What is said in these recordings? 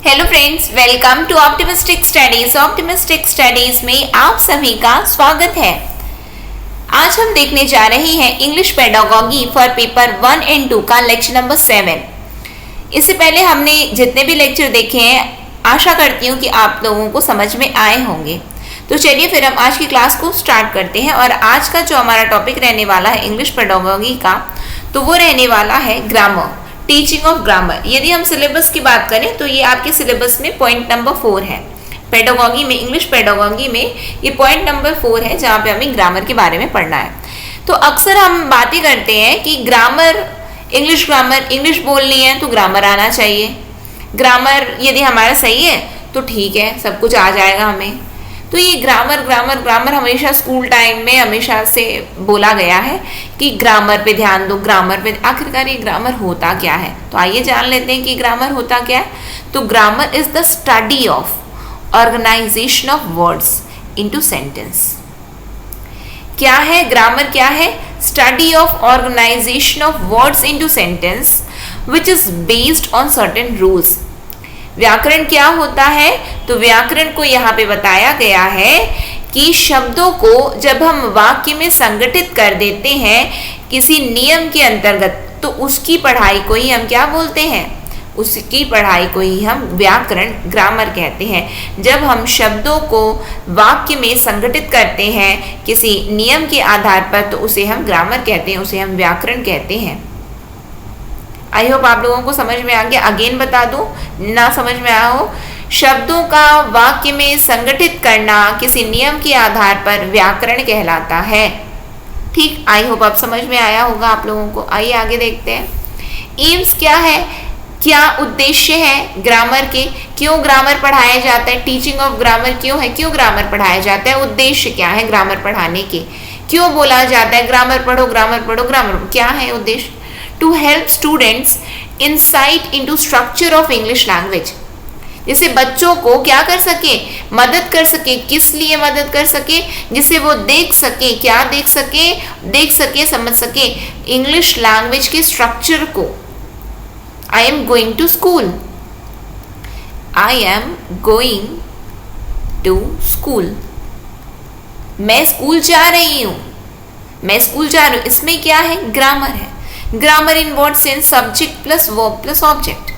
Hello friends, welcome to optimistic studies. Optimistic studies में आप सभी का स्वागत है। आज हम देखने जा रहे हैं English pedagogy for paper 1 and 2 का लेक्चर नंबर 7। इससे पहले हमने जितने भी लेक्चर देखे हैं, आशा करती हूँ कि आप लोगों को समझ में आए होंगे। तो चलिए फिर हम आज की क्लास को स्टार्ट करते हैं। और आज का जो हमारा टॉपिक रहने वाला है इंग्लिश पेडागॉजी का, तो वो रहने वाला है ग्रामर, टीचिंग ऑफ ग्रामर। यदि हम सिलेबस की बात करें तो ये आपके सिलेबस में पॉइंट नंबर 4 है। पेडागॉजी में, इंग्लिश पेडागॉजी में ये पॉइंट नंबर 4 है, जहाँ पे हमें ग्रामर के बारे में पढ़ना है। तो अक्सर हम बातें करते हैं कि ग्रामर, इंग्लिश बोलनी है तो ग्रामर आना चाहिए। ग्रामर यदि हमारा सही है तो ठीक है, सब कुछ आ जाएगा हमें। तो ये ग्रामर हमेशा स्कूल टाइम में हमेशा से बोला गया है कि ग्रामर पे ध्यान दो, ग्रामर पे। आखिरकार ये ग्रामर होता क्या है, तो आइए जान लेते हैं कि ग्रामर होता क्या है। तो grammar is the study of organization of words into sentence. क्या है ग्रामर? क्या है? Study of organization of words into sentence which is based on certain rules. व्याकरण क्या होता है? तो व्याकरण को यहाँ पे बताया गया है कि शब्दों को जब हम वाक्य में संगठित कर देते हैं किसी नियम के अंतर्गत, तो उसकी पढ़ाई को ही हम क्या बोलते हैं? उसकी पढ़ाई को ही हम व्याकरण, ग्रामर कहते हैं। जब हम शब्दों को वाक्य में संगठित करते हैं किसी नियम के आधार पर, तो उसे हम ग्रामर कहते हैं, उसे हम व्याकरण कहते हैं। आई होप आप लोगों को समझ में आ गया। अगेन बता दूं, ना समझ में आया हो, शब्दों का वाक्य में संगठित करना किसी नियम के आधार पर व्याकरण कहलाता है। ठीक, आई होप आप समझ में आया होगा आप लोगों को। आइए आगे देखते हैं। एम्स क्या है? क्या उद्देश्य है ग्रामर के? क्यों ग्रामर पढ़ाया जाता है? टीचिंग ऑफ ग्रामर क्यों है? क्यों ग्रामर पढ़ाया जाता है? उद्देश्य क्या है ग्रामर पढ़ाने के? क्यों बोला जाता है ग्रामर पढ़ो, ग्रामर पढ़ो, ग्रामर? क्या है उद्देश्य? To help students insight into structure of English language। जिससे बच्चों को क्या कर सके? मदद कर सके। किस लिए मदद कर सके? जिससे वो देख सके, क्या देख सके, समझ सके इंग्लिश लैंग्वेज के स्ट्रक्चर को। I am going to school, I am going to school. मैं स्कूल जा रही हूँ, मैं स्कूल जा रही हूँ। इसमें क्या है? ग्रामर है। Grammar in what sense? Subject plus verb plus object.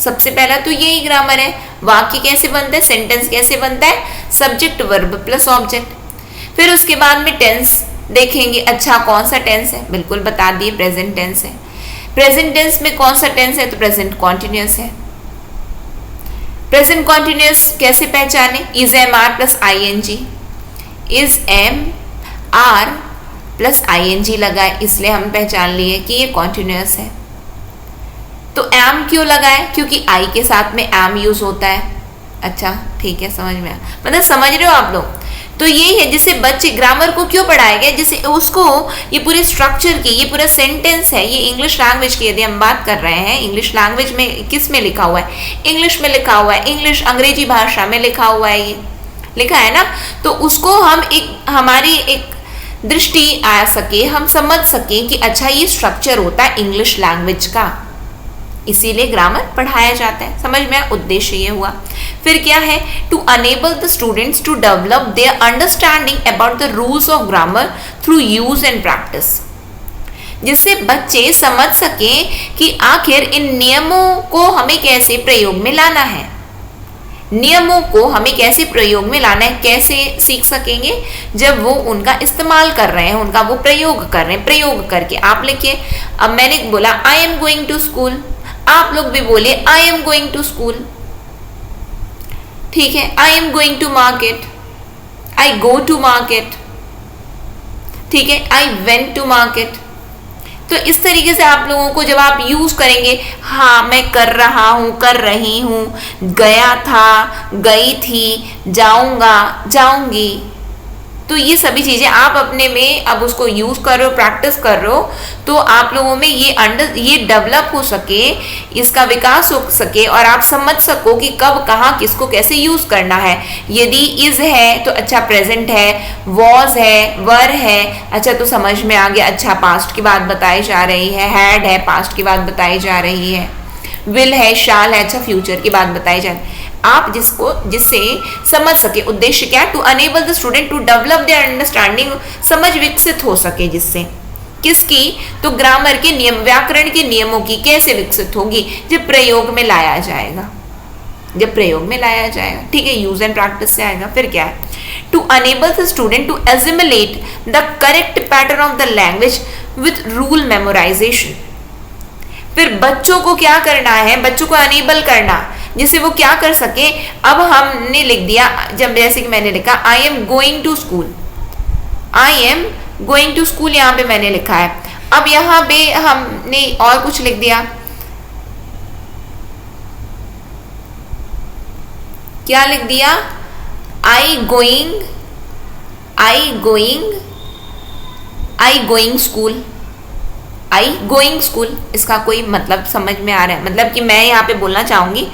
सबसे पहला तो यही ग्रामर है। वाक्य कैसे बनता है, सेंटेंस कैसे बनता है? Subject verb plus object. फिर उसके बाद में टेंस देखेंगे। अच्छा, कौन सा टेंस है? बिल्कुल बता दिए, प्रेजेंट टेंस है। प्रेजेंट टेंस में कौन सा टेंस है? तो प्रेजेंट कॉन्टिन्यूअस है। प्रेजेंट कॉन्टिन्यूअस कैसे पहचाने? Is am are plus I N G. Is am are plus ING लगा है, इसलिए हम पहचान लिए कि ये कॉन्टिन्यूअस है। तो एम क्यों लगाए? क्योंकि आई के साथ में एम यूज होता है। अच्छा, ठीक है, समझ में आया, मतलब समझ रहे हो आप लोग। तो यही है जिससे बच्चे, ग्रामर को क्यों पढ़ाया गया? जिससे उसको ये पूरे स्ट्रक्चर की, ये पूरा सेंटेंस है, ये इंग्लिश लैंग्वेज की यदि हम बात कर रहे हैं, इंग्लिश लैंग्वेज में किस में लिखा हुआ है? इंग्लिश में लिखा हुआ है, इंग्लिश अंग्रेजी भाषा में लिखा हुआ है, ये लिखा है ना। तो उसको हम हमारी एक दृष्टि आ सके, हम समझ सके कि अच्छा ये स्ट्रक्चर होता है इंग्लिश लैंग्वेज का, इसीलिए ग्रामर पढ़ाया जाता है। समझ में आया? उद्देश्य ये हुआ। फिर क्या है? To enable the students to develop their understanding about the rules of grammar through use and practice. जिससे बच्चे समझ सके कि आखिर इन नियमों को हमें कैसे प्रयोग में लाना है, नियमों को हमें कैसे प्रयोग में लाना है। कैसे सीख सकेंगे? जब वो उनका इस्तेमाल कर रहे हैं, उनका वो प्रयोग कर रहे हैं। प्रयोग करके आप लिखिए। अब मैंने बोला I am going to school, आप लोग भी बोलिए I am going to school. ठीक है, I am going to market, I go to market. ठीक है, आई वेंट टू मार्केट। तो इस तरीके से आप लोगों को जब आप यूज करेंगे, हाँ मैं कर रहा हूँ, कर रही हूँ, गया था, गई थी, जाऊंगा, जाऊंगी, तो ये सभी चीजें आप अपने में अब उसको यूज कर रहे हो, प्रैक्टिस कर रहे हो, तो आप लोगों में ये डेवलप हो सके, इसका विकास हो सके और आप समझ सको कि कब कहाँ किसको कैसे यूज करना है। यदि इज है तो अच्छा प्रेजेंट है, वॉज है, वर है, अच्छा तो समझ में आ गया, अच्छा पास्ट की बात बताई जा रही है, हैड है, पास्ट की बात बताई जा रही है। विल है, शाल है, अच्छा फ्यूचर की बात बताई जाए। आप जिससे समझ सके, उद्देश्य क्या है, to enable the student to develop their understanding, समझ विकसित हो सके जिससे, किसकी, तो ग्रामर के नियम, व्याकरण के नियमों की कैसे विकसित होगी, जब प्रयोग में लाया जाएगा, जब प्रयोग में लाया जाएगा, ठीक है, यूज एंड प्रैक्टिस से आएगा। फिर क्या है, to enable the student to assimilate the correct pattern of the language with rule memorization. फिर बच्चों को क्या करना है, बच्चों को अनेबल करना जिससे वो क्या कर सके। अब हमने लिख दिया, जब जैसे कि मैंने लिखा I am going to school, I am going to school, यहां पे मैंने लिखा है। अब यहां पे हमने और कुछ लिख दिया, क्या लिख दिया, I going school, I going school. इसका कोई मतलब समझ में आ रहा है, मतलब कि मैं यहाँ पे बोलना चाहूंगी,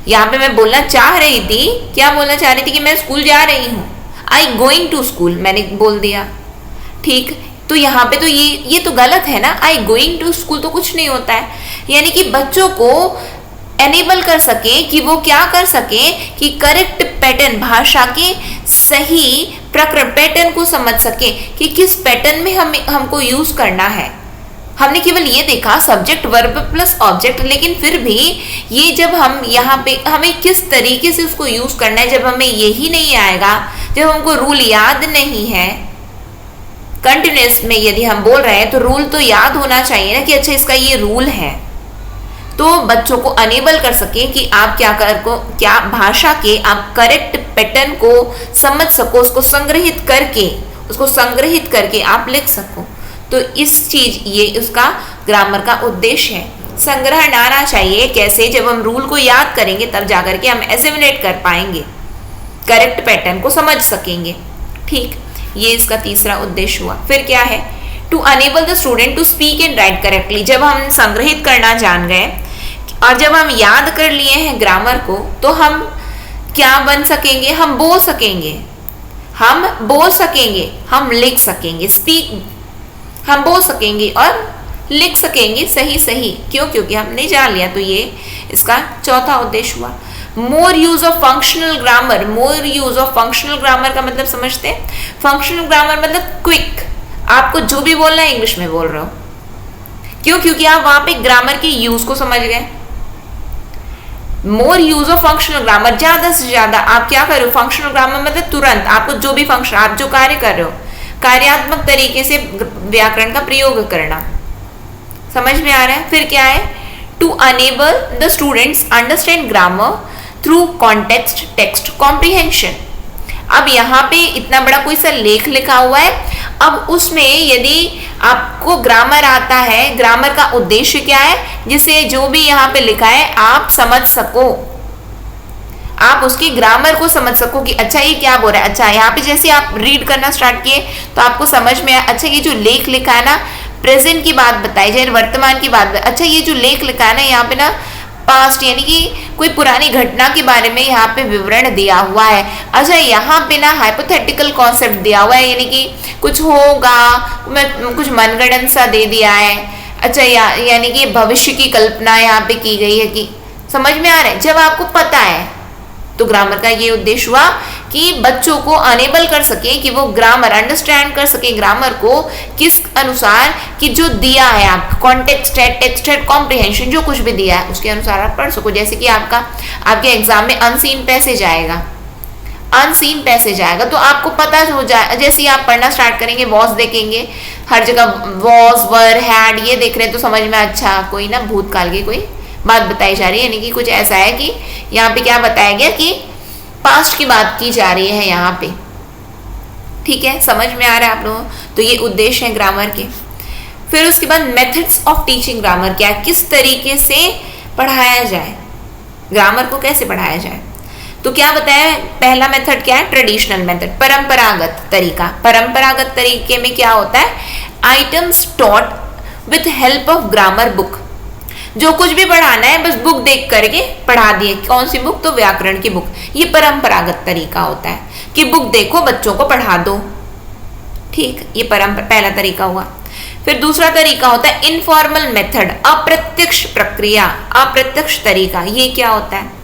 यहाँ पे मैं बोलना चाह रही थी, क्या बोलना चाह रही थी कि मैं स्कूल जा रही हूँ, आई गोइंग टू स्कूल मैंने बोल दिया, ठीक। तो यहाँ पे तो ये तो गलत है ना, आई गोइंग टू स्कूल तो कुछ नहीं होता है। यानी कि बच्चों को एनेबल कर सके कि वो क्या कर सके कि करेक्ट पैटर्न, भाषा के सही प्रकरण, पैटर्न को समझ सके कि किस पैटर्न में हमको यूज करना है। हमने केवल ये देखा सब्जेक्ट वर्ब प्लस ऑब्जेक्ट, लेकिन फिर भी ये जब हम यहाँ पे हमें किस तरीके से उसको यूज करना है, जब हमें यही नहीं आएगा, जब हमको रूल याद नहीं है, कंटिन्यूस में यदि हम बोल रहे हैं तो रूल तो याद होना चाहिए ना कि अच्छा इसका ये रूल है। तो बच्चों को अनेबल कर सके कि आप क्या भाषा के आप करेक्ट पैटर्न को समझ सको, उसको संग्रहित करके आप लिख सको। तो ये उसका ग्रामर का उद्देश्य है। संग्रहण आना चाहिए कैसे, जब हम रूल को याद करेंगे तब जाकर के हम एसिमुलेट कर पाएंगे, करेक्ट पैटर्न को समझ सकेंगे, ठीक। ये इसका तीसरा उद्देश्य हुआ। फिर क्या है, to enable the student to speak and write correctly. जब हम संग्रहित करना जान गए और जब हम याद कर लिए हैं ग्रामर को, तो हम क्या बन सकेंगे, हम बोल सकेंगे, हम लिख सकेंगे, स्पीक, हम बोल सकेंगे और लिख सकेंगे सही। क्योंकि हमने जान लिया। तो ये इसका चौथा उद्देश्य हुआ। मोर यूज ऑफ फंक्शनल ग्रामर, का मतलब समझते हैं। फंक्शनल ग्रामर मतलब क्विक, आपको जो भी बोलना है इंग्लिश में बोल रहे हो, क्योंकि आप वहां पे ग्रामर के यूज को समझ गए। मोर यूज ऑफ फंक्शनल ग्रामर, ज्यादा से ज्यादा आप क्या कर रहे हो, फंक्शनल ग्रामर मतलब तुरंत आपको जो भी फंक्शन, आप जो कार्य कर रहे हो, कार्यात्मक तरीके से व्याकरण का प्रयोग करना। समझ में आ रहा है। फिर क्या है, to enable the students understand grammar through context text comprehension. अब यहाँ पे इतना बड़ा कोई सा लेख लिखा हुआ है, अब उसमें यदि आपको ग्रामर आता है, ग्रामर का उद्देश्य क्या है, जिसे जो भी यहाँ पे लिखा है आप समझ सको, आप उसकी ग्रामर को समझ सको कि अच्छा ये क्या बोल रहा है। अच्छा यहाँ पे जैसे आप रीड करना स्टार्ट किए तो आपको समझ में आया, अच्छा ये जो लेख लिखा है ना, प्रेजेंट की बात बताई जाए, वर्तमान की बात, अच्छा ये जो लेख लिखा है ना, यहाँ पे ना पास्ट यानी कि कोई पुरानी घटना के बारे में यहाँ पे विवरण दिया हुआ है। अच्छा यहाँ पे ना हाइपोथेटिकल कॉन्सेप्ट दिया हुआ है, यानी कि कुछ होगा, कुछ मनगढ़ंत सा दे दिया है। अच्छा यानी कि भविष्य की कल्पना यहाँ पे की गई है, कि समझ में आ रहा है। जब आपको पता है तो ग्रामर का ये उद्देश्य हुआ कि बच्चों को अनेबल कर सके कि वो ग्रामर अंडरस्टैंड कर सके, ग्रामर को किस अनुसार कि जो दिया है आप कॉन्टेक्स्ट है, टेक्स्ट है, कॉम्प्रिहेंशन, जो कुछ भी दिया है उसके अनुसार आप पढ़ सको। जैसे कि आपके एग्जाम में अनसीन पैसेज आएगा, तो आपको पता हो जाए, जैसे ही आप पढ़ना स्टार्ट करेंगे, वॉज देखेंगे, हर जगह वॉज, वर, हैड ये देख रहे हैं तो समझ में अच्छा कोई ना भूतकाल की कोई बात बताई जा रही है, यानी कि कुछ ऐसा है कि यहाँ पे क्या बताया गया कि पास्ट की बात की जा रही है यहाँ पे, ठीक है। समझ में आ रहा है आप लोगों, तो ये उद्देश्य है ग्रामर के। फिर उसके बाद मेथड्स ऑफ टीचिंग ग्रामर क्या है, किस तरीके से पढ़ाया जाए, ग्रामर को कैसे पढ़ाया जाए। तो क्या बताया, पहला मेथड क्या है, ट्रेडिशनल मेथड, परंपरागत तरीका। परंपरागत तरीके में क्या होता है, items taught with help of grammar book, जो कुछ भी पढ़ाना है बस बुक देख करके पढ़ा दिए। कौन सी बुक, तो व्याकरण की बुक। ये परंपरागत तरीका होता है कि बुक देखो बच्चों को पढ़ा दो, ठीक। ये पहला तरीका हुआ। फिर दूसरा तरीका होता है इनफॉर्मल मेथड, अप्रत्यक्ष प्रक्रिया, अप्रत्यक्ष तरीका। ये क्या होता है?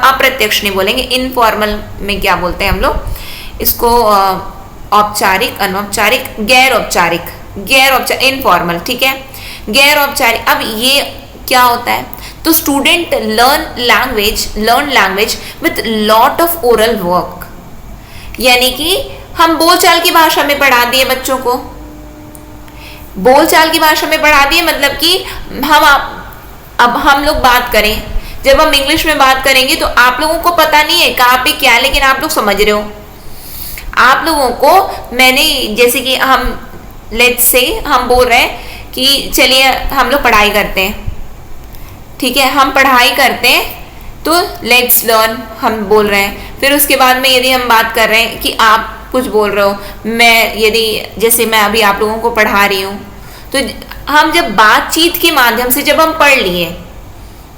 अप्रत्यक्ष नहीं बोलेंगे, इनफॉर्मल में क्या बोलते हैं हम लोग इसको? औपचारिक, अनौपचारिक, गैर औपचारिक, इनफॉर्मल, ठीक है, गैर औपचारिक। अब ये क्या होता है? तो student learn language with lot of oral work, यानी कि हम बोलचाल की भाषा में पढ़ा दिए बच्चों को, बोलचाल की भाषा में पढ़ा दिए, मतलब कि अब हम लोग बात करें, जब हम इंग्लिश में बात करेंगे तो आप लोगों को पता नहीं है कहाँ पे क्या है, लेकिन आप लोग समझ रहे हो। आप लोगों को मैंने, जैसे कि हम लेट्स से हम बोल रहे हैं कि चलिए हम लोग पढ़ाई करते हैं, ठीक है, हम पढ़ाई करते हैं तो लेट्स लर्न हम बोल रहे हैं। फिर उसके बाद में यदि हम बात कर रहे हैं कि आप कुछ बोल रहे हो, मैं यदि जैसे मैं अभी आप लोगों को पढ़ा रही हूँ, तो हम जब बातचीत के माध्यम से जब हम पढ़ लिए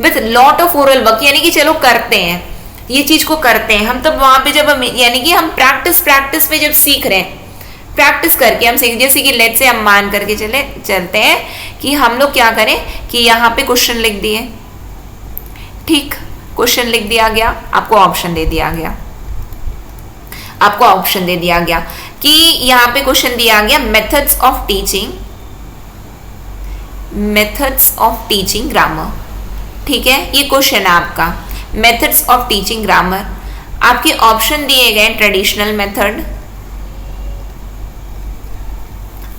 with lot of oral work, यानी कि चलो करते हैं, ये चीज को करते हैं हम, तब वहां पे जब हम, यानी कि हम प्रैक्टिस में जब सीख रहे हैं, प्रैक्टिस करके हम सीख, जैसे कि लेट से हम मान करके चलते हैं कि हम लोग क्या करें कि यहाँ पे क्वेश्चन लिख दिए, ठीक, क्वेश्चन लिख दिया गया, आपको ऑप्शन दे दिया गया, आपको ऑप्शन दे दिया गया कि यहाँ पे क्वेश्चन दिया गया मेथड्स ऑफ टीचिंग ग्रामर, ठीक है, ये क्वेश्चन है आपका, मेथड्स ऑफ टीचिंग ग्रामर। आपके ऑप्शन दिए गए ट्रेडिशनल मेथड,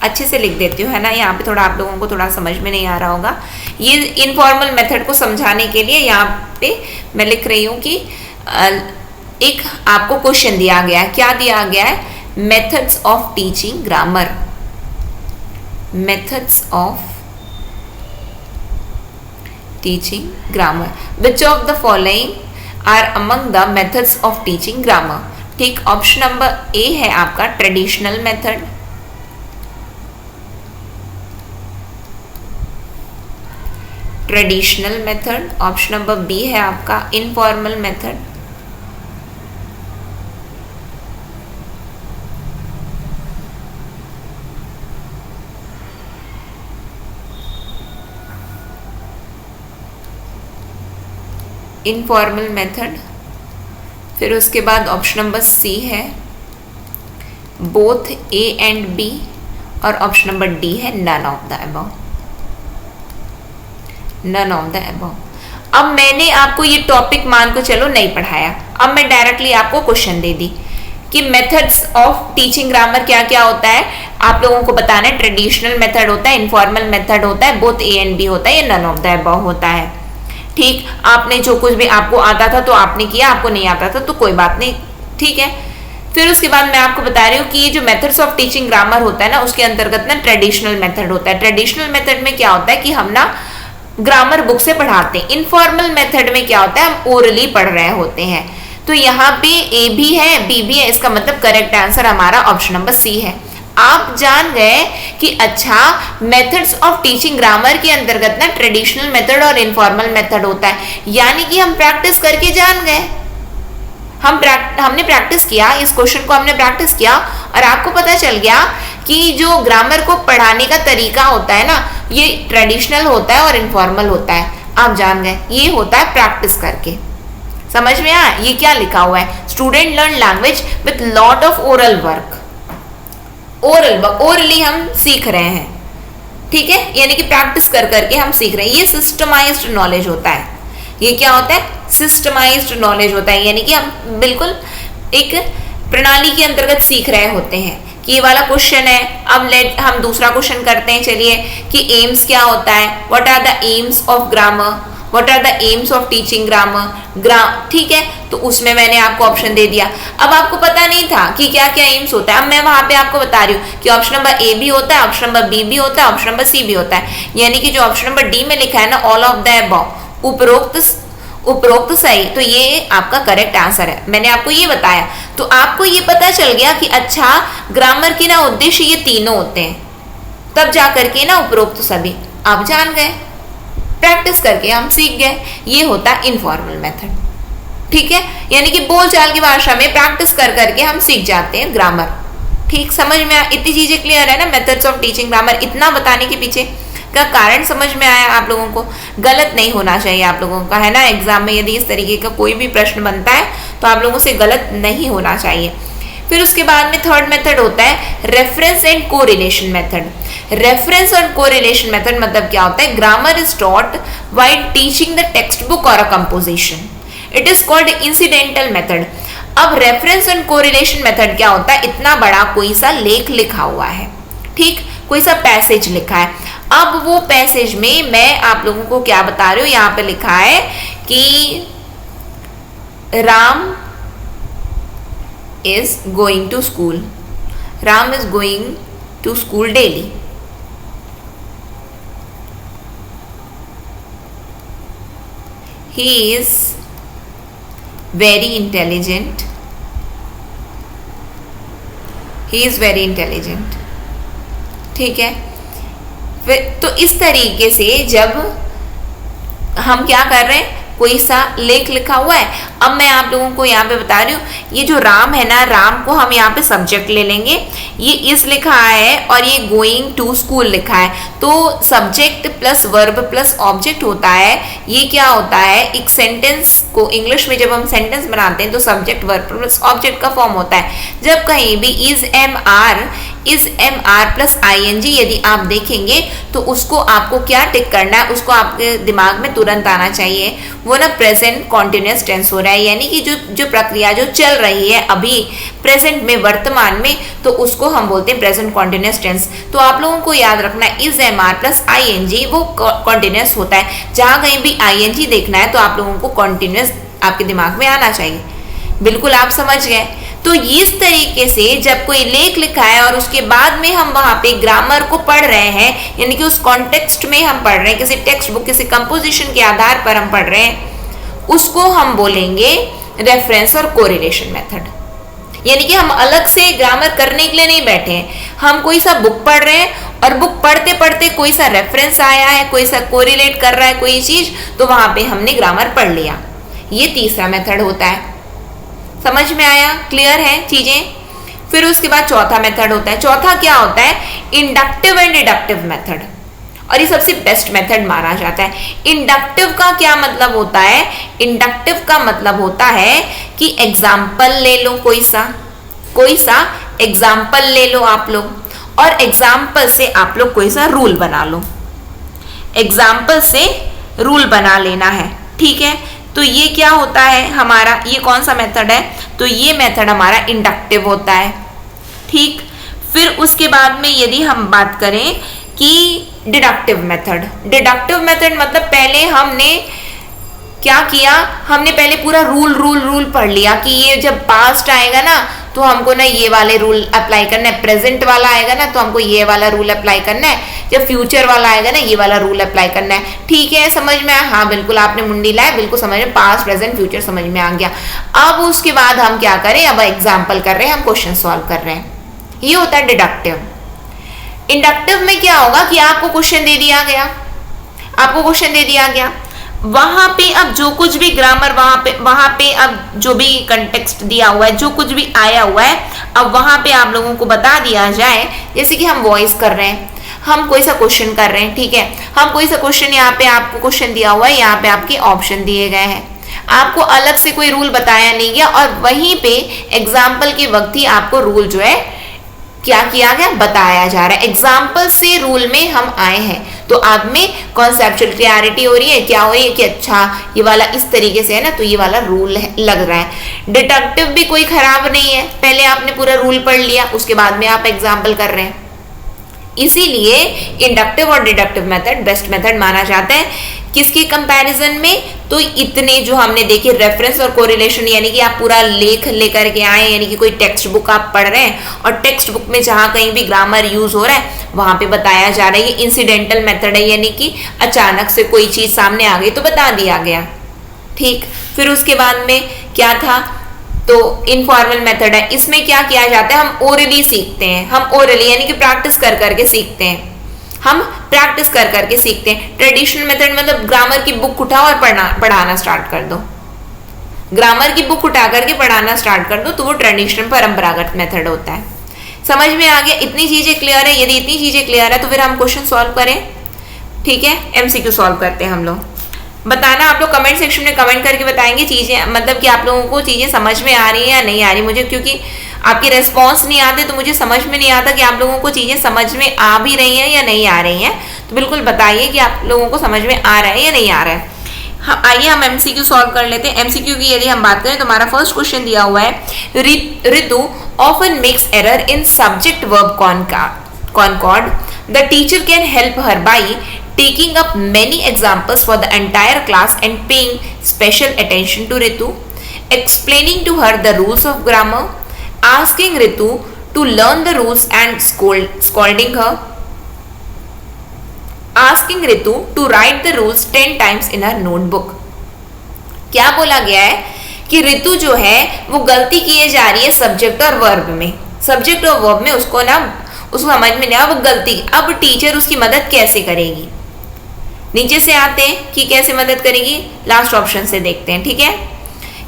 अच्छे से लिख देती हूँ, है ना, यहाँ पे थोड़ा आप लोगों को थोड़ा समझ में नहीं आ रहा होगा। ये इनफॉर्मल मेथड को समझाने के लिए यहाँ पे मैं लिख रही हूँ कि एक आपको क्वेश्चन दिया गया है, क्या दिया गया है? Methods of teaching grammar, methods of teaching grammar, which of the following are among the methods of teaching grammar, ठीक। ऑप्शन नंबर ए है आपका traditional method, traditional method. Option number B है आपका इनफॉर्मल मेथड, इनफॉर्मल मेथड। फिर उसके बाद option number C है both A and B, और ऑप्शन नंबर डी है none of the above, none of the above. अब मैंने आपको ये टॉपिक मान को चलो नहीं पढ़ाया, अब मैं डायरेक्टली आपको क्वेश्चन दे दी कि मेथड्स ऑफ टीचिंग ग्रामर क्या क्या होता है, आप लोगों को बताना है। ट्रेडिशनल मेथड होता है, इनफॉर्मल मेथड होता है, बोथ ए एंड बी होता है, या नन ऑफ द अबव होता है, ठीक। आपने जो कुछ भी आपको आता था तो आपने किया, आपको नहीं आता था तो कोई बात नहीं, ठीक है। फिर उसके बाद मैं आपको बता रही हूँ कि ये जो मेथड्स ऑफ टीचिंग ग्रामर होता है ना, उसके अंतर्गत ना ट्रेडिशनल मेथड होता है। ट्रेडिशनल मेथड में क्या होता है कि हम ना ग्रामर बुक से पढ़ाते हैं। इनफॉर्मल मेथड में क्या होता है, हम ओरली पढ़ रहे होते हैं। तो यहाँ पे ए भी है, बी भी है, इसका मतलब करेक्ट आंसर हमारा ऑप्शन नंबर सी है। आप जान गए कि अच्छा मेथड्स ऑफ टीचिंग ग्रामर के अंतर्गत ना ट्रेडिशनल मेथड और इनफॉर्मल मेथड होता है, यानी कि हम प्रैक्टिस करके जान गए। हमने प्रैक्टिस किया, इस क्वेश्चन को हमने प्रैक्टिस किया और आपको पता चल गया कि जो ग्रामर को पढ़ाने का तरीका होता है ना, ये ट्रेडिशनल होता है और इनफॉर्मल होता है। आप जान गए ये होता है प्रैक्टिस करके। समझ में आया? ये क्या लिखा हुआ है, student learn language with lot of oral work. Oral work, orally हम सीख रहे हैं, ठीक है, यानी कि प्रैक्टिस कर करके हम सीख रहे हैं। ये सिस्टमाइज्ड नॉलेज होता है। ये क्या होता है? सिस्टमाइज्ड नॉलेज होता है, यानी कि हम बिल्कुल एक प्रणाली के अंतर्गत सीख रहे होते हैं कि ये वाला क्वेश्चन है। अब हम दूसरा क्वेश्चन करते हैं, चलिए, कि एम्स क्या होता है, what are the aims of grammar, what are the aims of teaching grammar, ठीक है। तो उसमें मैंने आपको ऑप्शन दे दिया। अब आपको पता नहीं था कि क्या क्या एम्स होता है, अब मैं वहां पे आपको बता रही हूँ कि ऑप्शन नंबर ए भी होता है, ऑप्शन नंबर बी भी होता है, ऑप्शन नंबर सी भी होता है। यानी कि जो ऑप्शन नंबर डी में लिखा है ना, ऑल ऑफ द अबव, उपरोक्त सही, तो ये आपका करेक्ट आंसर है। मैंने आपको ये बताया, तो आपको ये पता चल गया कि अच्छा ग्रामर की ना उद्देश्य ये तीनों होते हैं, तब जा करके ना उपरोक्त सभी आप जान गए, प्रैक्टिस करके हम सीख गए। ये होता है इनफॉर्मल मेथड, ठीक है, यानी कि बोलचाल की भाषा में प्रैक्टिस कर करके हम सीख जाते हैं ग्रामर। ठीक, समझ में आया? इतनी चीजें क्लियर है ना मेथड्स ऑफ टीचिंग ग्रामर? इतना बताने के पीछे का कारण समझ में आया आप लोगों को? गलत नहीं होना चाहिए आप लोगों का, है ना? एग्जाम में यदि इस तरीके का कोई भी प्रश्न बनता है तो आप लोगों से गलत नहीं होना चाहिए। फिर उसके बाद में थर्ड मेथड होता है reference and correlation method. Reference और कोरिलेशन मेथड मतलब क्या होता है? Grammar is taught while teaching the text book और a composition, it is called incidental method. अब रेफरेंस एंड कोरिलेशन मेथड क्या होता है? इतना बड़ा कोई सा लेख लिखा हुआ है, ठीक, कोई सा पैसेज लिखा है। अब वो पैसेज में मैं आप लोगों को क्या बता रही हूँ, यहाँ पे लिखा है कि Ram is going to school. Ram is going to school daily. He is very intelligent. He is very intelligent. ठीक है? तो इस तरीके से जब हम क्या कर रहे हैं, कोई सा लेख लिखा हुआ है। अब मैं आप लोगों को यहाँ पे बता रही हूँ, ये जो राम है ना, राम को हम यहाँ पे सब्जेक्ट ले लेंगे, ये इस लिखा है और ये गोइंग टू स्कूल लिखा है, तो subject plus verb plus object होता है। ये क्या होता है, एक सेंटेंस को इंग्लिश में जब हम सेंटेंस बनाते हैं तो सब्जेक्ट वर्ब प्लस ऑब्जेक्ट का फॉर्म होता है। जब कहीं भी is am are plus ING यदि आप देखेंगे तो उसको आपको क्या टिक करना है, उसको आपके दिमाग में तुरंत आना चाहिए, वो ना प्रेजेंट कॉन्टिन्यूअस टेंस हो रहा है, यानी कि जो प्रक्रिया जो चल रही है अभी प्रेजेंट में, वर्तमान में, तो उसको हम बोलते हैं प्रेजेंट कॉन्टिन्यूअस टेंस। तो आप लोगों को याद रखना है is am are plus ING वो कॉन्टिन्यूअस होता है। जहां कहीं भी ING देखना है तो आप लोगों को कॉन्टिन्यूअस आपके दिमाग में आना चाहिए। बिल्कुल आप समझ गए? तो इस तरीके से जब कोई लेख लिखा है और उसके बाद में हम वहां पे ग्रामर को पढ़ रहे हैं, यानी कि उस कॉन्टेक्स्ट में हम पढ़ रहे हैं, किसी टेक्स्ट बुक किसी कंपोजिशन के आधार पर हम पढ़ रहे हैं, उसको हम बोलेंगे रेफरेंस और कोरिलेशन मेथड। यानी कि हम अलग से ग्रामर करने के लिए नहीं बैठे हैं, हम कोई सा बुक पढ़ रहे हैं और बुक पढ़ते पढ़ते कोई सा रेफरेंस आया है, कोई सा कोरिलेट कर रहा है कोई चीज, तो वहां पे हमने ग्रामर पढ़ लिया। ये तीसरा मेथड होता है। समझ में आया? क्लियर है चीजें? फिर उसके बाद चौथा मेथड होता है। चौथा क्या होता है? इंडक्टिव एंड डिडक्टिव मेथड, और ये सबसे बेस्ट मेथड माना जाता है। इंडक्टिव का क्या मतलब होता है? इंडक्टिव का मतलब होता है कि एग्जाम्पल ले लो, कोई सा एग्जाम्पल ले लो आप लोग, और एग्जाम्पल से आप लोग कोई सा रूल बना लो, एग्जाम्पल से रूल बना लेना है, ठीक है? तो ये क्या होता है हमारा, ये कौन सा मेथड है? तो ये मेथड हमारा इंडक्टिव होता है, ठीक। फिर उसके बाद में यदि हम बात करें कि डिडक्टिव मेथड मतलब पहले हमने क्या किया, हमने पहले पूरा रूल पढ़ लिया कि ये जब पास्ट आएगा ना तो हमको ना ये वाले रूल अप्लाई करना है, प्रेजेंट वाला आएगा ना तो हमको ये वाला रूल अप्लाई करना है, जब फ्यूचर वाला आएगा ना ये वाला रूल अप्लाई करना है। ठीक है, समझ में आया? हाँ बिल्कुल, आपने मुंडी लाया, बिल्कुल समझ में, पास्ट प्रेजेंट फ्यूचर समझ में आ गया। अब उसके बाद हम क्या करें, अब एग्जाम्पल कर रहे हैं, हम क्वेश्चन सॉल्व कर रहे हैं, ये होता है डिडक्टिव। इंडक्टिव में क्या होगा कि आपको क्वेश्चन दे दिया गया, वहां पे अब जो कुछ भी ग्रामर वहां पे अब जो भी कंटेक्स्ट दिया हुआ है, जो कुछ भी आया हुआ है, अब वहां पे आप लोगों को बता दिया जाए। जैसे कि हम वॉइस कर रहे हैं, हम कोई सा क्वेश्चन कर रहे हैं, ठीक है, हम कोई सा क्वेश्चन, यहाँ पे आपको क्वेश्चन दिया हुआ है, यहाँ पे आपके ऑप्शन दिए गए हैं, आपको अलग से कोई रूल बताया नहीं गया, और वहीं पे एग्जाम्पल के वक्त ही आपको रूल जो है क्या किया गया, बताया जा रहा है। एग्जाम्पल से रूल में हम आए हैं, तो आप में कॉन्सेप्चुअल क्लैरिटी हो रही है, क्या हो रही है कि अच्छा ये वाला इस तरीके से है ना, तो ये वाला रूल लग रहा है। डिडक्टिव भी कोई खराब नहीं है, पहले आपने पूरा रूल पढ़ लिया, उसके बाद में आप एग्जाम्पल कर रहे हैं। इसीलिए इंडक्टिव और डिडक्टिव मेथड बेस्ट मेथड माना जाता है। किसके कंपैरिजन में? तो इतने जो हमने देखे, रेफरेंस और कोरिलेशन, यानी कि आप पूरा लेख लेकर के आए, यानी कि कोई टेक्स्ट बुक आप पढ़ रहे हैं और टेक्स्ट बुक में जहां कहीं भी ग्रामर यूज हो रहा है वहां पे बताया जा रहा है। ये इंसिडेंटल मेथड है, यानी कि अचानक से कोई चीज सामने आ गई तो बता दिया गया, ठीक। फिर उसके बाद में क्या था, तो इनफॉर्मल मेथड है। इसमें क्या किया जाता है, हम ओरली सीखते हैं, हम ओरली यानी कि प्रैक्टिस कर करके सीखते हैं, हम प्रैक्टिस कर करके सीखते हैं। ट्रेडिशनल मेथड मतलब ग्रामर की बुक उठाओ और पढ़ाना स्टार्ट कर दो, ग्रामर की बुक उठा करके पढ़ाना स्टार्ट कर दो, तो वो ट्रेडिशनल परंपरागत मेथड होता है। समझ में आ गया? इतनी चीजें क्लियर है? यदि इतनी चीजें क्लियर है तो फिर हम क्वेश्चन सॉल्व करें। ठीक है, एमसीक्यू सॉल्व करते हैं हम लोग। बताना आप लोग कमेंट सेक्शन में कमेंट करके बताएंगे चीजें, मतलब कि आप लोगों को चीजें समझ में आ रही है या नहीं आ रही मुझे, क्योंकि आपके रेस्पॉन्स नहीं आते तो मुझे समझ में नहीं आता कि आप लोगों को चीजें समझ में आ भी रही हैं या नहीं आ रही हैं। तो बिल्कुल बताइए कि आप लोगों को समझ में आ रहा है या नहीं आ रहा है। आइए हम एमसीक्यू सॉल्व कर लेते हैं। एमसीक्यू की यदि हम बात करें तो हमारा फर्स्ट क्वेश्चन दिया हुआ है, Ritu often makes error in subject verb concord, the teacher can help her by taking up many examples for the entire class and paying special attention to Ritu, explaining to her the rules of grammar, asking Ritu to learn the rules and scolding her, asking Ritu to write the rules 10 times in her notebook। क्या बोला गया है कि रितु जो है वो गलती किए जा रही है सब्जेक्ट और वर्ब में, सब्जेक्ट और वर्ब में उसको समझ में नहीं आया, वो गलती। अब टीचर उसकी मदद कैसे करेगी? नीचे से आते हैं कि कैसे मदद करेगी, लास्ट ऑप्शन से देखते हैं। ठीक है,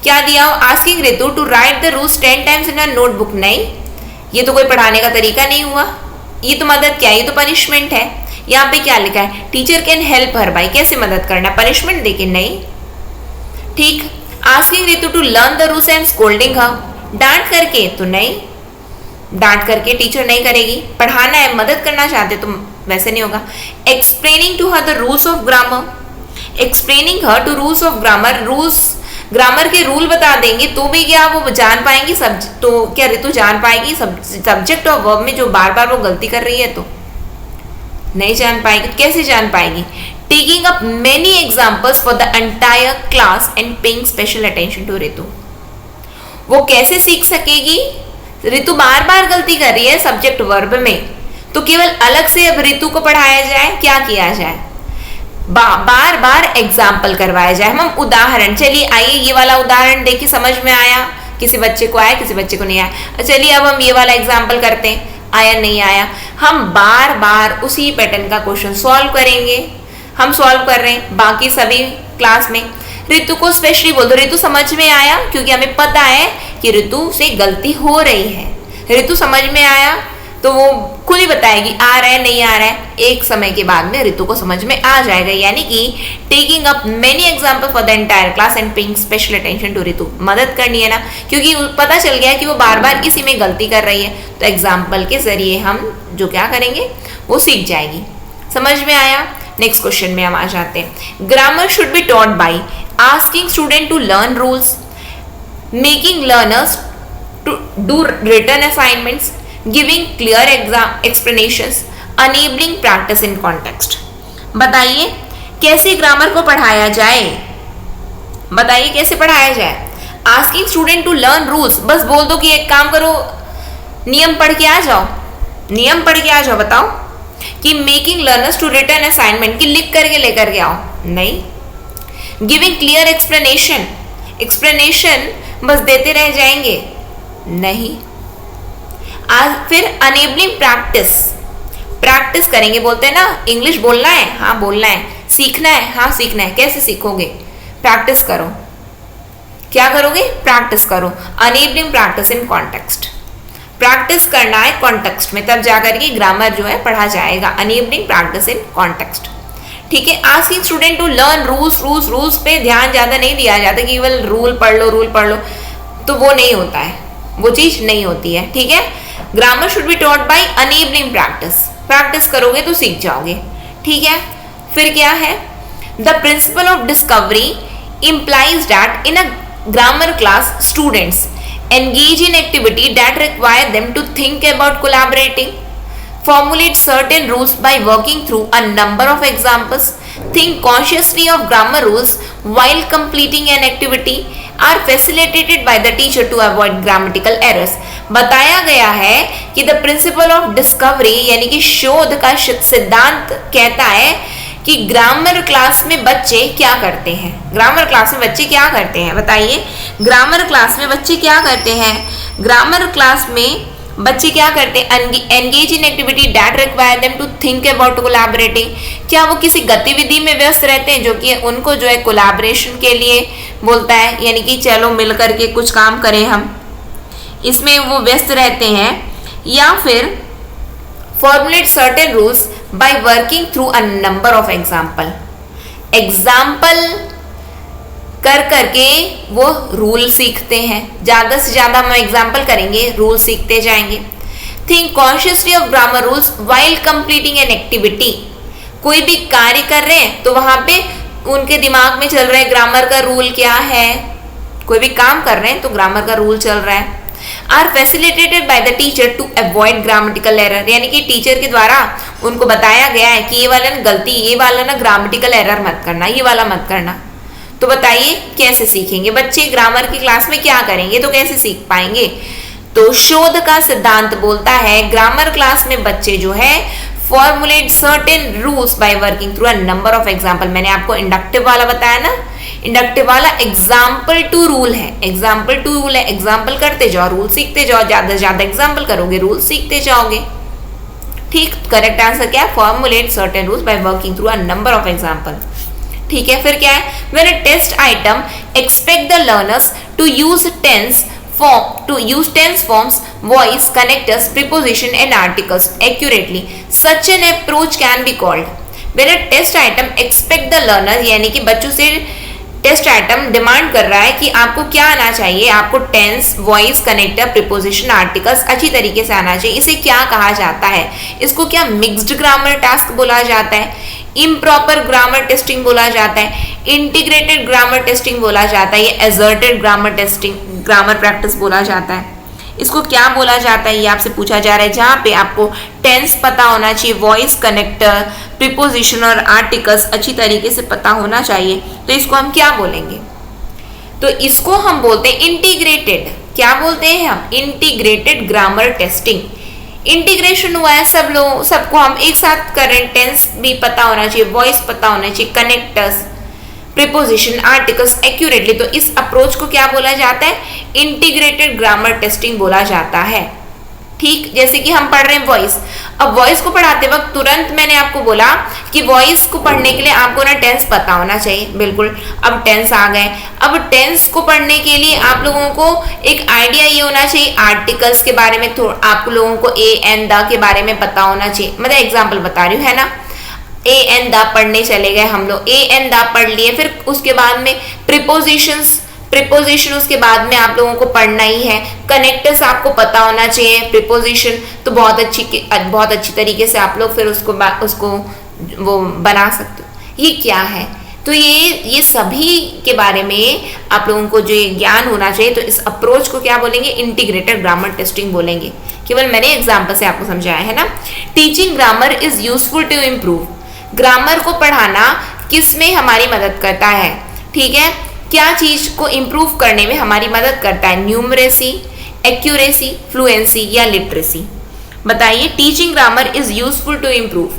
क्या दिया हो, asking Ritu to write the rules 10 times in a notebook. नहीं, ये तो कोई पढ़ाने का तरीका नहीं हुआ, ये तो मदद क्या है, ये तो पनिशमेंट है। यहाँ पे क्या लिखा है, teacher can help her by, कैसे मदद करना, पनिशमेंट देके? नहीं। ठीक, asking Ritu to learn the rules and scolding her, डांट करके? तो नहीं, डांट करके टीचर नहीं करेगी। पढ़ाना है, मदद करना चाहते तो वैसे नहीं होगा। Explaining to her the rules of grammar, explaining her to rules of grammar, rules grammar के रूल बता देंगे तो भी क्या वो जान पाएंगी? तो क्या रितु जान पाएगी सब्जेक्ट और वर्ब में जो बार बार वो गलती कर रही है? तो नहीं जान पाएगी। तो कैसे जान पाएगी? Taking up many examples for the entire class and paying special attention to Ritu. वो कैसे सीख सकेगी? रितु बार बार गलती कर रही है सब्जेक्ट वर्ब में, तो केवल अलग से अब रितु को पढ़ाया जाए, क्या किया जाए, बार बार एग्जाम्पल करवाया जाए। हम उदाहरण, चलिए आइए ये वाला उदाहरण देखिए, समझ में आया? किसी बच्चे को आया, किसी बच्चे को नहीं आया। चलिए अब हम ये वाला एग्जाम्पल करते हैं, आया नहीं आया। हम बार बार उसी पैटर्न का क्वेश्चन सॉल्व करेंगे। हम सॉल्व कर रहे हैं बाकी सभी क्लास में। रितु को स्पेशली बोल दो, रितु समझ में आया, क्योंकि हमें पता है कि रितु से गलती हो रही है। रितु समझ में आया तो वो खुद ही बताएगी आ रहा है नहीं आ रहा है। एक समय के बाद में रितु को समझ में आ जाएगा, यानी कि taking up many example for the entire class and paying special attention to Ritu, मदद करनी है ना, क्योंकि पता चल गया कि वो बार बार इसी में गलती कर रही है। तो एग्जाम्पल के जरिए हम जो क्या करेंगे वो सीख जाएगी। समझ में आया? नेक्स्ट क्वेश्चन में हम आ जाते हैं। Grammar should be taught by asking student to learn rules, making learners to do written assignments, giving clear explanations, enabling practice in context। बताइए कैसे ग्रामर को पढ़ाया जाए? बताइए कैसे पढ़ाया जाए? Asking student to learn rules, बस बोल दो कि एक काम करो, नियम पढ़ के आ जाओ, नियम पढ़ के आ जाओ। बताओ कि making learners to return assignment, कि लिख करके लेकर के आओ? नहीं। गिविंग क्लियर एक्सप्लेनेशन, एक्सप्लेनेशन बस देते रह जाएंगे? नहीं। आज फिर अनेबलिंग प्रैक्टिस, प्रैक्टिस करेंगे, बोलते हैं ना इंग्लिश बोलना है, हाँ बोलना है, सीखना है, हाँ सीखना है। कैसे सीखोगे? प्रैक्टिस करो। क्या करोगे? प्रैक्टिस करो। Enabling practice in context, practice करना है कॉन्टेक्स्ट में, तब जाकर के ग्रामर जो है पढ़ा जाएगा। Enabling practice in context. ठीक है, asking student to learn rules, rules rules पे ध्यान ज्यादा नहीं दिया जाता, केवल रूल पढ़ लो, रूल पढ़ लो, तो वो नहीं होता है, वो चीज नहीं होती है। ठीक है, grammar should be taught by enabling practice, practice करोगे तो सीख जाओगे। ठीक है, फिर क्या है? The principle of discovery implies that in a grammar class students engage in activity that require them to think about collaborating, formulate certain rules by working through a number of examples, think consciously of grammar rules while completing an activity, are facilitated by the teacher to avoid grammatical errors। बताया गया है कि the principle of discovery यानी कि शोध का सिद्धांत कहता है कि ग्रामर क्लास में बच्चे क्या करते हैं। ग्रामर क्लास में बच्चे क्या करते हैं? बताइए, ग्रामर क्लास में बच्चे क्या करते हैं? ग्रामर क्लास में बच्चे क्या करते हैं? Engage in activity that require them to think about collaborating, क्या वो किसी गतिविधि में व्यस्त रहते हैं जो कि उनको जो है कोलैबोरेशन के लिए बोलता है, यानी कि चलो मिल करके कुछ काम करें हम, इसमें वो व्यस्त रहते हैं, या फिर formulate certain rules by working through a number of example. Example कर करके वो रूल सीखते हैं, ज्यादा से ज्यादा हम एग्जाम्पल करेंगे, रूल सीखते जाएंगे. Think consciously of grammar rules while completing an activity. कोई भी कार्य कर रहे हैं तो वहां पे उनके दिमाग में चल रहा है ग्रामर का रूल क्या है. कोई भी काम कर रहे हैं तो ग्रामर का रूल चल रहा है. Are facilitated by the teacher to avoid grammatical error. यानी कि टीचर के द्वारा उनको बताया गया है कि ये वाला ना गलती, ये वाला ना ग्रामेटिकल एरर मत करना, ये वाला मत करना. तो बताइए कैसे सीखेंगे बच्चे? ग्रामर की क्लास में क्या करेंगे तो कैसे सीख पाएंगे? तो शोध का सिद्धांत बोलता है ग्रामर क्लास में बच्चे जो है formulate certain rules by working through a number of example. मैंने आपको इंडक्टिव वाला बताया ना, इंडक्टिव वाला एग्जाम्पल टू रूल है. एग्जाम्पल टू रूल है, एग्जाम्पल करते जाओ, रूल सीखते जाओ. ज्यादा से ज्यादा एग्जाम्पल करोगे, रूल सीखते जाओगे. ठीक, करेक्ट आंसर क्या है? Formulate certain rules by working through a number of example. ठीक है, फिर क्या है? When a test item expect the learners to use tense forms, voice, connectors, preposition and articles accurately. Such an approach can be called. When a test item expect the learner, यानी कि बच्चों से test item demand कर रहा है कि आपको क्या आना चाहिए, आपको tense, voice, connector, preposition, articles अच्छी तरीके से आना चाहिए. इसे क्या कहा जाता है? इसको क्या मिक्स्ड ग्रामर टास्क बोला जाता है, इम्प्रॉपर ग्रामर टेस्टिंग बोला जाता है, इंटीग्रेटेड ग्रामर टेस्टिंग बोला जाता है, या asserted grammar testing, grammar practice बोला जाता है. इसको क्या बोला जाता है ये आपसे पूछा जा रहा है. जहां पे आपको टेंस पता होना चाहिए, वॉइस, कनेक्टर, प्रीपोजिशन और आर्टिकल्स अच्छी तरीके से पता होना चाहिए, तो इसको हम क्या बोलेंगे? तो इसको हम बोलते हैं इंटीग्रेटेड. क्या बोलते हैं हम? Integrated grammar testing. इंटीग्रेशन हुआ है, सब लोग, सबको हम एक साथ कर रहे हैं. टेंस भी पता होना चाहिए, वॉइस पता होना चाहिए, कनेक्टर्स, प्रीपोजिशन, आर्टिकल्स एक्यूरेटली. तो इस अप्रोच को क्या बोला जाता है? इंटीग्रेटेड ग्रामर टेस्टिंग बोला जाता है. ठीक, जैसे कि हम पढ़ रहे हैं वॉइस. अब वॉइस को पढ़ाते वक्त तुरंत मैंने आपको बोला कि वॉइस को पढ़ने के लिए आपको ना टेंस पता होना चाहिए. बिल्कुल, अब टेंस आ गए. अब टेंस को पढ़ने के लिए आप लोगों को एक आइडिया ये होना चाहिए आर्टिकल्स के बारे में. आप लोगों को ए एंड द के बारे में पता होना चाहिए. मतलब एग्जाम्पल बता रही हूँ, है ना. ए एंड द पढ़ने चले गए हम लोग, ए एंड द पढ़ लिए. फिर उसके बाद में प्रीपोजिशन उसके बाद में आप लोगों को पढ़ना ही है. कनेक्टर्स आपको पता होना चाहिए. प्रीपोजिशन तो बहुत अच्छी तरीके से आप लोग फिर उसको वो बना सकते हो. ये क्या है? तो ये सभी के बारे में आप लोगों को जो ज्ञान होना चाहिए. तो इस अप्रोच को क्या बोलेंगे? इंटीग्रेटेड ग्रामर टेस्टिंग बोलेंगे. केवल मैंने एग्जाम्पल से आपको समझाया है ना. Teaching grammar is useful to improve. Grammar को पढ़ाना किस में हमारी मदद करता है? ठीक है, क्या चीज को इंप्रूव करने में हमारी मदद करता है? न्यूमरेसी, एक्यूरेसी, फ्लुएंसी या लिटरेसी? बताइए. Teaching grammar is useful to improve.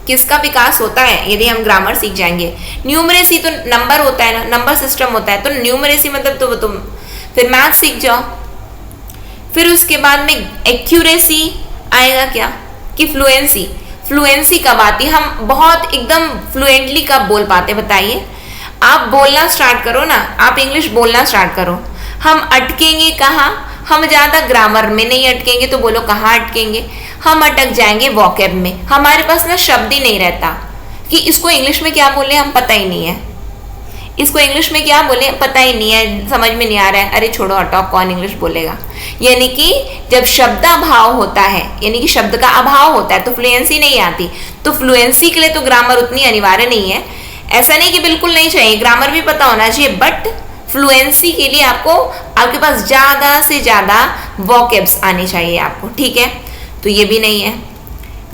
किसका विकास होता है यदि हम ग्रामर सीख जाएंगे? न्यूमरेसी तो नंबर होता है ना, नंबर सिस्टम होता है. तो न्यूमरेसी मतलब तो तुम फिर मैथ सीख जाओ. फिर उसके बाद में एक्यूरेसी आएगा क्या? कि फ्लुएंसी. फ्लुएंसी कब आती है? हम बहुत एकदम फ्लुएंटली कब बोल पाते? बताइए. आप बोलना स्टार्ट करो ना, आप इंग्लिश बोलना स्टार्ट करो. हम अटकेंगे कहाँ? हम ज्यादा ग्रामर में नहीं अटकेंगे. तो बोलो कहाँ अटकेंगे? हम अटक जाएंगे वोकैब में. हमारे पास ना शब्द ही नहीं रहता कि इसको इंग्लिश में क्या बोले, हम पता ही नहीं है. इसको इंग्लिश में क्या बोले पता ही नहीं है, समझ में नहीं आ रहा है. अरे छोड़ो, हटाओ, कौन इंग्लिश बोलेगा. यानी कि जब शब्दाभाव होता है, यानी कि शब्द का अभाव होता है, तो फ्लुएंसी नहीं आती. तो फ्लुएंसी के लिए तो ग्रामर उतनी अनिवार्य नहीं है. ऐसा नहीं कि बिल्कुल नहीं चाहिए, ग्रामर भी पता होना चाहिए. बट फ्लुएंसी के लिए आपके पास ज्यादा से ज्यादा वोकैब्स आने चाहिए आपको. ठीक है, तो ये भी नहीं है.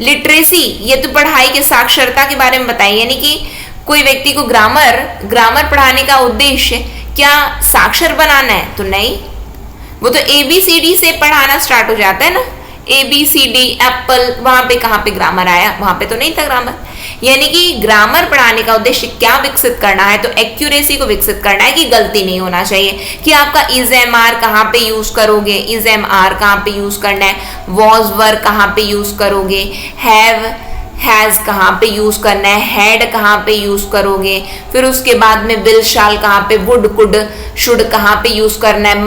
लिटरेसी, ये तो पढ़ाई के साक्षरता के बारे में बताइए. यानी कि कोई व्यक्ति को ग्रामर पढ़ाने का उद्देश्य क्या साक्षर बनाना है? तो नहीं, वो तो ABCD से पढ़ाना स्टार्ट हो जाता है ना. ABCD एप्पल, वहां पे कहाँ पे ग्रामर आया? वहां पे तो नहीं था ग्रामर. यानी कि ग्रामर पढ़ाने का उद्देश्य क्या विकसित करना है? तो एक्यूरेसी को विकसित करना है कि गलती नहीं होना चाहिए. कि आपका इज एम आर कहाँ पे यूज करोगे, इज एम आर कहाँ पे यूज करना है, वॉज वर कहाँ पे यूज करोगे, हैव हैज कहाँ पे यूज करना है, हैड कहाँ पे यूज करोगे. फिर उसके बाद में विल शाल कहाँ पे, वुड कुड शुड कहाँ पे यूज करना है,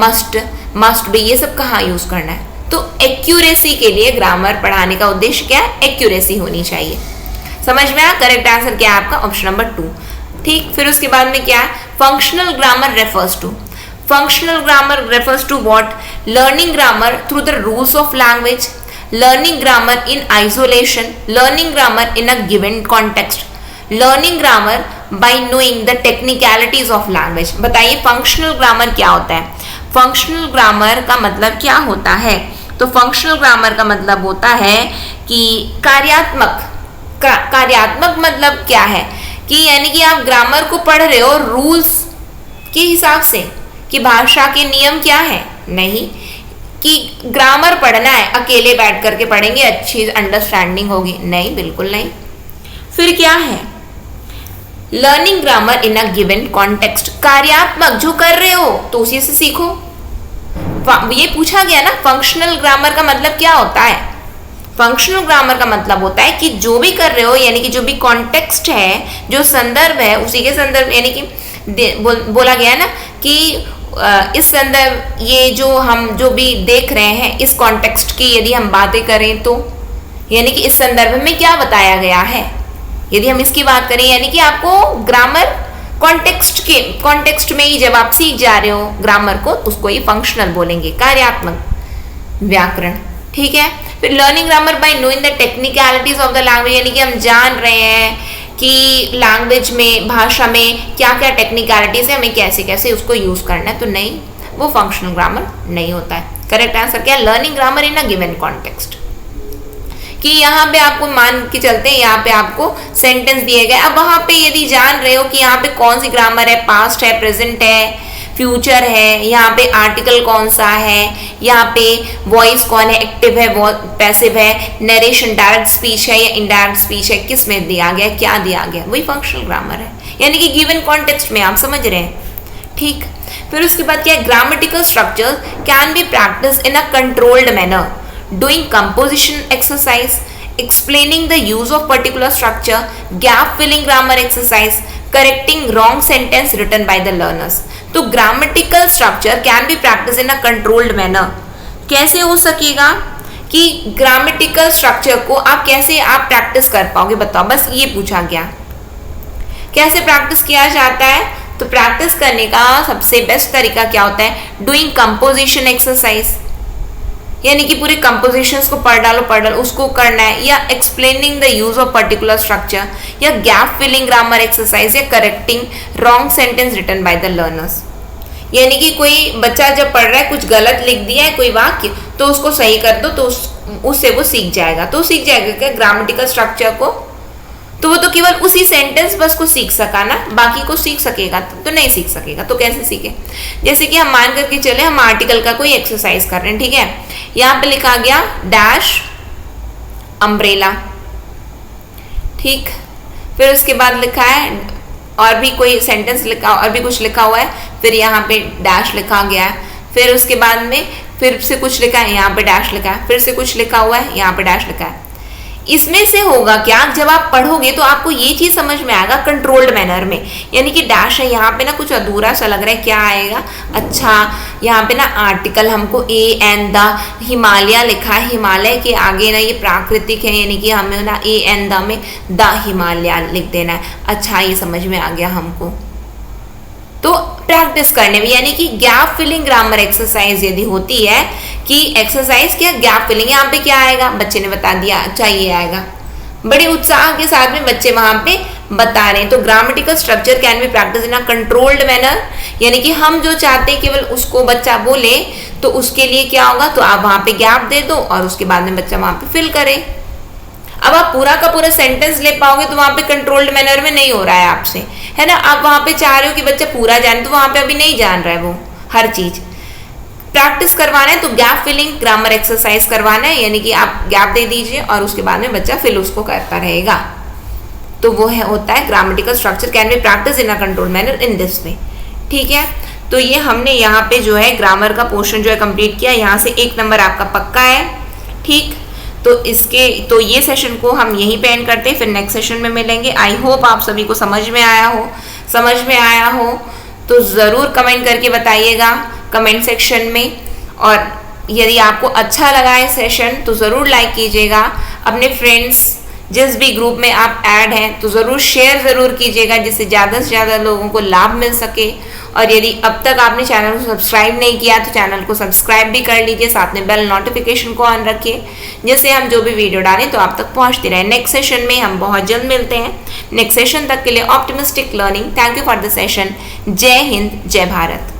मस्ट भी, ये सब कहाँ यूज करना है. तो एक्यूरेसी के लिए ग्रामर पढ़ाने का उद्देश्य क्या है? एक्यूरेसी होनी चाहिए। समझ में आया? करेक्ट आंसर क्या है आपका? Option number 2। ठीक, फिर उसके बाद में क्या है? Functional grammar refers to, functional grammar refers to what? Learning grammar through the rules of language, learning grammar in isolation, learning grammar in a given context, learning grammar by knowing the technicalities of language। बताइए functional grammar क्या होता है? Functional grammar का मतलब क्या होता है? तो फंक्शनल ग्रामर का मतलब होता है कि कार्यात्मक, कार्यात्मक मतलब क्या है कि यानी कि आप ग्रामर को पढ़ रहे हो रूल्स के हिसाब से कि भाषा के नियम क्या है, नहीं कि ग्रामर पढ़ना है अकेले बैठ करके पढ़ेंगे अच्छी अंडरस्टैंडिंग होगी, नहीं, बिल्कुल नहीं। फिर क्या है? Learning grammar in a given context, कार्यात्मक जो कर रहे हो तो उसी से सीखो। ये पूछा गया ना फंक्शनल ग्रामर का मतलब क्या होता है? फंक्शनल ग्रामर का मतलब होता है कि जो भी कर रहे हो यानी कि जो भी कॉन्टेक्स्ट है, जो संदर्भ है, उसी के संदर्भ यानी कि बोला गया है ना कि इस संदर्भ ये जो भी देख रहे हैं इस कॉन्टेक्स्ट की यदि हम बातें करें तो यानी कि इस संदर्भ में क्या बताया गया है, यदि हम इसकी बात करें यानी कि आपको ग्रामर कॉन्टेक्स्ट में ही जब आप सीख जा रहे हो ग्रामर को तो उसको ही फंक्शनल बोलेंगे, कार्यात्मक व्याकरण। ठीक है, फिर learning grammar bye knowing the technicalities of the language, यानी कि हम जान रहे हैं कि लैंग्वेज में, भाषा में क्या क्या टेक्निकलिटीज है, हमें कैसे कैसे उसको यूज करना है, तो नहीं, वो फंक्शनल ग्रामर नहीं होता है। करेक्ट आंसर क्या है? Learning grammar in a given context. कि यहाँ पे आपको मान के चलते हैं, यहाँ पे आपको सेंटेंस दिए गए, अब वहां पे यदि जान रहे हो कि यहाँ पे कौन सी ग्रामर है, पास्ट है, प्रेजेंट है, फ्यूचर है, यहाँ पे आर्टिकल कौन सा है, यहाँ पे वॉइस कौन है, एक्टिव है, पैसिव है, नरेशन डायरेक्ट स्पीच है या इनडायरेक्ट स्पीच है, किस में दिया गया, क्या दिया गया, वही फंक्शनल ग्रामर है, यानी कि गिवन कॉन्टेक्स्ट में आप समझ रहे हैं। ठीक, फिर उसके बाद क्या है? Grammatical structure can be practice in a controlled manner, doing composition exercise, explaining the use of particular structure, gap filling grammar exercise, correcting wrong sentence written by the learners। तो grammatical structure can be practiced in a controlled manner। कैसे हो सकेगा कि grammatical structure को आप कैसे आप practice कर पाओगे, बताओ, बस ये पूछा गया। कैसे प्रैक्टिस किया जाता है? तो प्रैक्टिस करने का सबसे बेस्ट तरीका क्या होता है? डूइंग कंपोजिशन एक्सरसाइज, यानी कि पूरे कंपोजिशंस को पढ़ डालो उसको करना है, या explaining the use of particular structure, या गैप फिलिंग ग्रामर एक्सरसाइज, या correcting wrong sentence written by the learners. यानी कि कोई बच्चा जब पढ़ रहा है कुछ गलत लिख दिया है कोई वाक्य तो उसको सही कर दो, तो उससे वो सीख जाएगा। तो सीख जाएगा क्या? ग्रामेटिकल स्ट्रक्चर को, तो वो तो केवल उसी सेंटेंस बस को सीख सका ना, बाकी को सीख सकेगा तो नहीं सीख सकेगा। तो कैसे सीखे? जैसे कि हम मान करके चले हम आर्टिकल का कोई एक्सरसाइज कर रहे हैं, ठीक है, यहाँ पे लिखा गया डैश अम्ब्रेला, ठीक, फिर उसके बाद लिखा है और भी कोई सेंटेंस लिखा और भी कुछ लिखा हुआ है, फिर यहाँ पे डैश लिखा गया है, फिर उसके बाद में फिर से कुछ लिखा है, यहाँ पे डैश लिखा है, फिर से कुछ लिखा हुआ है, यहाँ पे डैश लिखा है। इसमें से होगा क्या? जब आप पढ़ोगे तो आपको ये चीज समझ में आएगा कंट्रोल्ड मैनर में, यानी कि डैश है यहाँ पे ना कुछ अधूरा सा लग रहा है, क्या आएगा? अच्छा, यहाँ पे ना आर्टिकल हमको ए एन द हिमालय लिखा है, हिमालय के आगे ना ये प्राकृतिक है, यानी कि हमें ना ए एन द में द हिमालय लिख देना है। अच्छा, ये समझ में आ गया हमको। तो प्रैक्टिस करने में, यानी कि गैप फिलिंग ग्रामर एक्सरसाइज यदि होती है कि एक्सरसाइज क्या गैप फिलिंग, यहाँ पे क्या आएगा? बच्चे ने बता दिया, अच्छा ये आएगा, बड़े उत्साह के साथ में बच्चे वहां पे बता रहे हैं। तो grammatical structure can be practice in a controlled manner, यानी कि हम जो चाहते हैं केवल उसको बच्चा बोले, तो उसके लिए क्या होगा? तो आप वहां पे गैप दे दो और उसके बाद में बच्चा वहां पे फिल करे। अब आप पूरा का पूरा सेंटेंस ले पाओगे तो वहां पे कंट्रोल्ड मैनर में नहीं हो रहा है आपसे, है ना। आप वहां पे चाह रहे हो कि बच्चा पूरा जाने, तो वहां पे अभी नहीं जान रहा है वो हर चीज। प्रैक्टिस करवाना है तो गैप फिलिंग ग्रामर एक्सरसाइज करवाना है, यानी कि आप गैप दे दीजिए और उसके बाद में बच्चा फिल उसको करता रहेगा। तो वो है होता है grammatical structure can be practice in a controlled manner in this way. ठीक है, तो ये हमने यहाँ पे जो है ग्रामर का पोर्शन जो है कंप्लीट किया। यहाँ से 1 नंबर आपका पक्का है। ठीक, तो ये सेशन को हम यहीं पे एंड करते हैं, फिर नेक्स्ट सेशन में मिलेंगे। आई होप आप सभी को समझ में आया हो तो ज़रूर कमेंट करके बताइएगा कमेंट सेक्शन में, और यदि आपको अच्छा लगा है सेशन तो ज़रूर लाइक कीजिएगा। अपने फ्रेंड्स जिस भी ग्रुप में आप ऐड हैं तो ज़रूर शेयर ज़रूर कीजिएगा, जिससे ज़्यादा से ज़्यादा लोगों को लाभ मिल सके। और यदि अब तक आपने चैनल को सब्सक्राइब नहीं किया तो चैनल को सब्सक्राइब भी कर लीजिए, साथ में बेल नोटिफिकेशन को ऑन रखिए, जिससे हम जो भी वीडियो डालें तो आप तक पहुंचती रहे। नेक्स्ट सेशन में हम बहुत जल्द मिलते हैं। नेक्स्ट सेशन तक के लिए optimistic learning. Thank you for the session. जय हिंद, जय भारत।